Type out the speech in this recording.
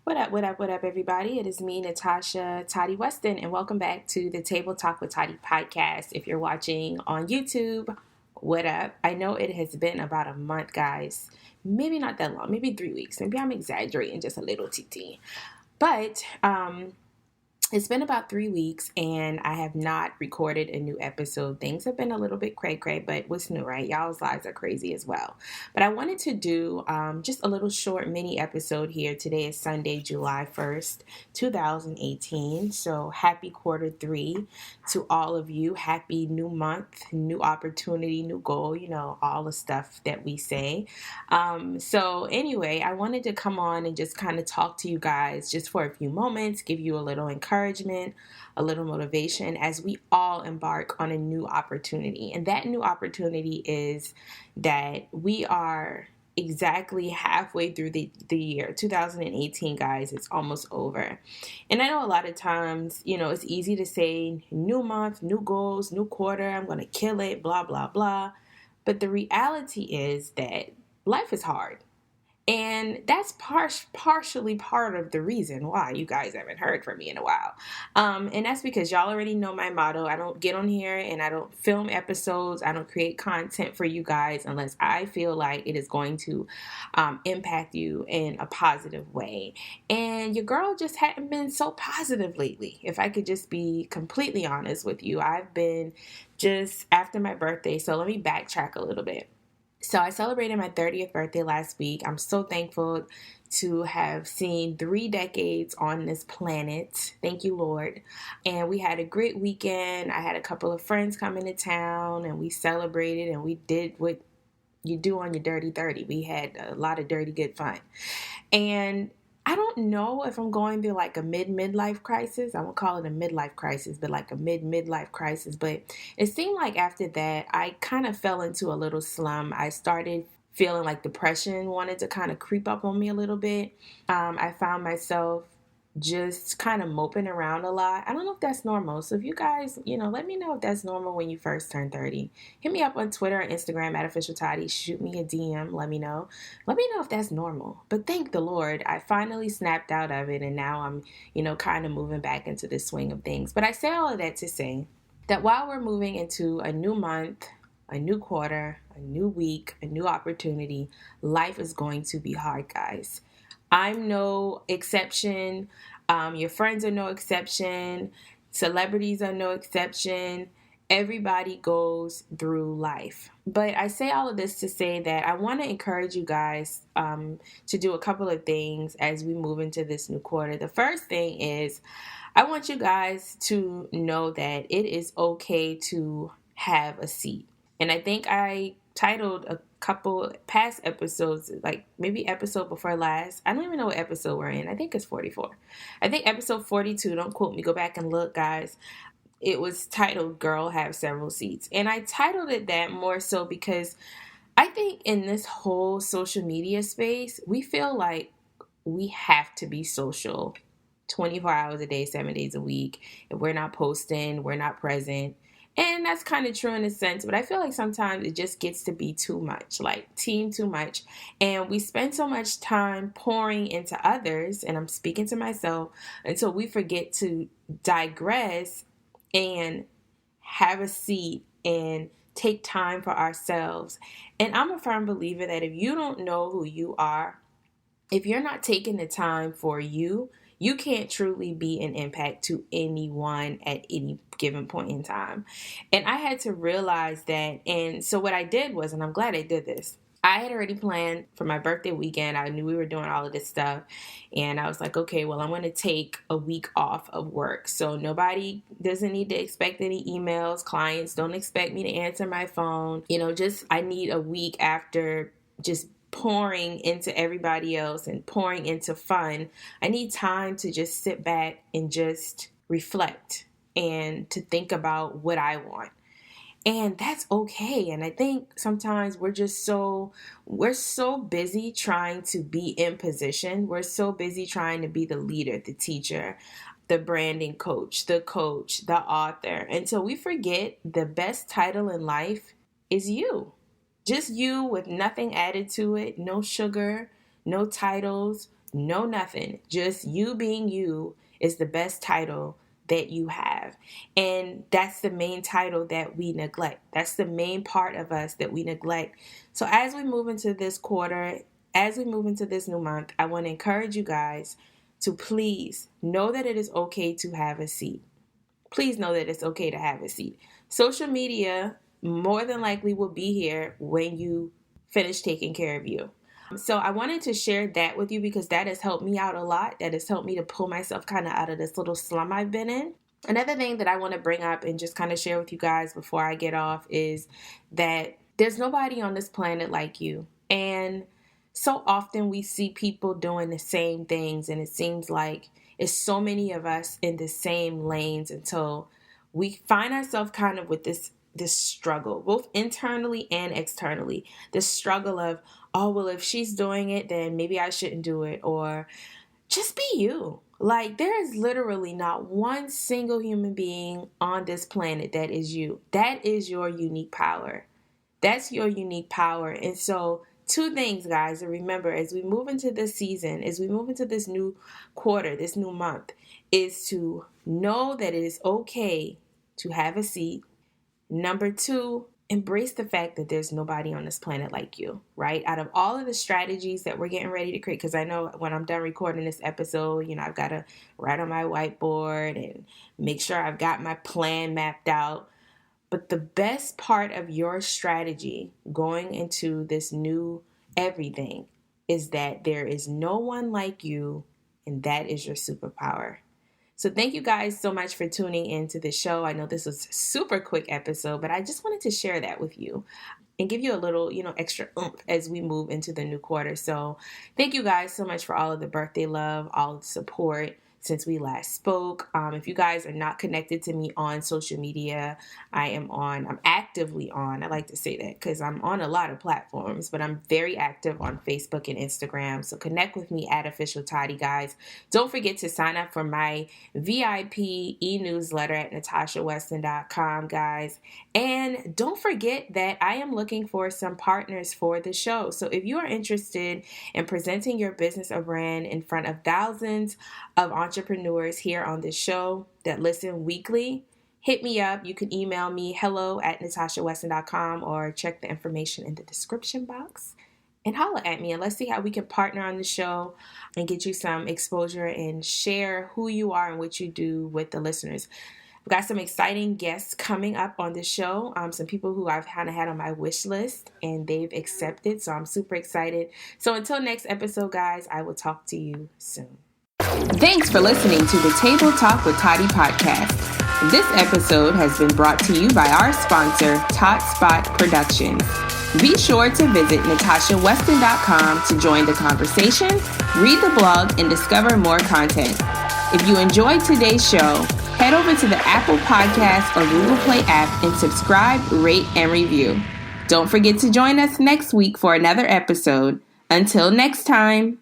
What up, everybody? It is me, Natasha Toddy Weston, and welcome back to the Table Talk with Toddy podcast. If you're watching on YouTube, what up? I know it has been about a month, guys. Maybe not that long, maybe 3 weeks. Maybe I'm exaggerating just a little TT. But it's been about 3 weeks and I have not recorded a new episode. Things have been a little bit cray-cray, but what's new, right? Y'all's lives are crazy as well. But I wanted to do just a little short mini episode here. Today is Sunday, July 1st, 2018. So happy quarter 3 to all of you. Happy new month, new opportunity, new goal, all the stuff that we say. So anyway, I wanted to come on and just kind of talk to you guys just for a few moments, give you a little encouragement, a little motivation as we all embark on a new opportunity. And that new opportunity is that we are exactly halfway through the year 2018, guys. It's almost over. And I know a lot of times, it's easy to say new month, new goals, new quarter, I'm going to kill it, blah, blah, blah. But the reality is that life is hard. And that's partially part of the reason why you guys haven't heard from me in a while. And that's because y'all already know my motto. I don't get on here and I don't film episodes. I don't create content for you guys unless I feel like it is going to impact you in a positive way. And your girl just hadn't been so positive lately. If I could just be completely honest with you, I've been just after my birthday. So let me backtrack a little bit. So I celebrated my 30th birthday last week. I'm so thankful to have seen 3 decades on this planet. Thank you, Lord. And we had a great weekend. I had a couple of friends come into town and we celebrated and we did what you do on your dirty 30. We had a lot of dirty good fun. And I don't know if I'm going through like a midlife crisis. I won't call it a midlife crisis, but like a midlife crisis. But it seemed like after that, I kind of fell into a little slum. I started feeling like depression wanted to kind of creep up on me a little bit. I found myself just kind of moping around a lot. I don't know if that's normal. So if you guys, let me know if that's normal when you first turn 30. Hit me up on Twitter and Instagram at Official Toddy. Shoot me a DM. Let me know. Let me know if that's normal. But thank the Lord, I finally snapped out of it. And now I'm, kind of moving back into the swing of things. But I say all of that to say that while we're moving into a new month, a new quarter, a new week, a new opportunity, life is going to be hard, guys. I'm no exception. Your friends are no exception. Celebrities are no exception. Everybody goes through life. But I say all of this to say that I want to encourage you guys to do a couple of things as we move into this new quarter. The first thing is I want you guys to know that it is okay to have a seat. And I think I titled a couple past episodes, like maybe episode before last. I don't even know what episode we're in. I think it's 44. I think episode 42. Don't quote me. Go back and look, guys. It was titled Girl Have Several Seats. And I titled it that more so because I think in this whole social media space, we feel like we have to be social 24 hours a day, 7 days a week. If we're not posting, we're not present. And that's kind of true in a sense, but I feel like sometimes it just gets to be too much, like too much. And we spend so much time pouring into others, and I'm speaking to myself, until we forget to digress and have a seat and take time for ourselves. And I'm a firm believer that if you don't know who you are, if you're not taking the time for you, you can't truly be an impact to anyone at any given point in time. And I had to realize that. And so what I did was, and I'm glad I did this, I had already planned for my birthday weekend. I knew we were doing all of this stuff. And I was like, okay, well, I'm going to take a week off of work. So nobody doesn't need to expect any emails. Clients don't expect me to answer my phone. I need a week after just pouring into everybody else and pouring into fun. I need time to just sit back and just reflect and to think about what I want. And that's okay. And I think sometimes we're so busy trying to be in position. We're so busy trying to be the leader, the teacher, the branding coach, the author. Until we forget the best title in life is you. Just you with nothing added to it, no sugar, no titles, no nothing. Just you being you is the best title that you have. And that's the main title that we neglect. That's the main part of us that we neglect. So as we move into this quarter, as we move into this new month, I want to encourage you guys to please know that it is okay to have a seat. Please know that it's okay to have a seat. Social media more than likely will be here when you finish taking care of you. So I wanted to share that with you because that has helped me out a lot. That has helped me to pull myself kind of out of this little slum I've been in. Another thing that I want to bring up and just kind of share with you guys before I get off is that there's nobody on this planet like you. And so often we see people doing the same things, and it seems like it's so many of us in the same lanes until we find ourselves kind of with this struggle, both internally and externally. This struggle of, oh, well, if she's doing it, then maybe I shouldn't do it. Or just be you. Like, there is literally not one single human being on this planet that is you. That is your unique power. That's your unique power. And so 2 things, guys, to remember as we move into this season, as we move into this new quarter, this new month, is to know that it is okay to have a seat. Number 2, embrace the fact that there's nobody on this planet like you, right? Out of all of the strategies that we're getting ready to create, because I know when I'm done recording this episode, I've got to write on my whiteboard and make sure I've got my plan mapped out. But the best part of your strategy going into this new everything is that there is no one like you, and that is your superpower. So thank you guys so much for tuning into the show. I know this was a super quick episode, but I just wanted to share that with you and give you a little, extra oomph as we move into the new quarter. So thank you guys so much for all of the birthday love, all of the support since we last spoke. If you guys are not connected to me on social media, I'm actively on. I like to say that because I'm on a lot of platforms, but I'm very active on Facebook and Instagram. So connect with me at Official Toddy, guys. Don't forget to sign up for my VIP e-newsletter at natashaweston.com, guys. And don't forget that I am looking for some partners for the show. So if you are interested in presenting your business or brand in front of thousands of entrepreneurs here on this show that listen weekly, hit me up. You can email me hello@natashaweston.com or check the information in the description box and holler at me, and let's see how we can partner on the show and get you some exposure and share who you are and what you do with the listeners. We've got some exciting guests coming up on the show, some people who I've kind of had on my wish list and they've accepted, so I'm super excited. So until next episode, guys, I will talk to you soon. Thanks for listening to the Table Talk with Toddy podcast. This episode has been brought to you by our sponsor, Tot Spot Productions. Be sure to visit natashaweston.com to join the conversation, read the blog, and discover more content. If you enjoyed today's show, head over to the Apple Podcast or Google Play app and subscribe, rate, and review. Don't forget to join us next week for another episode. Until next time.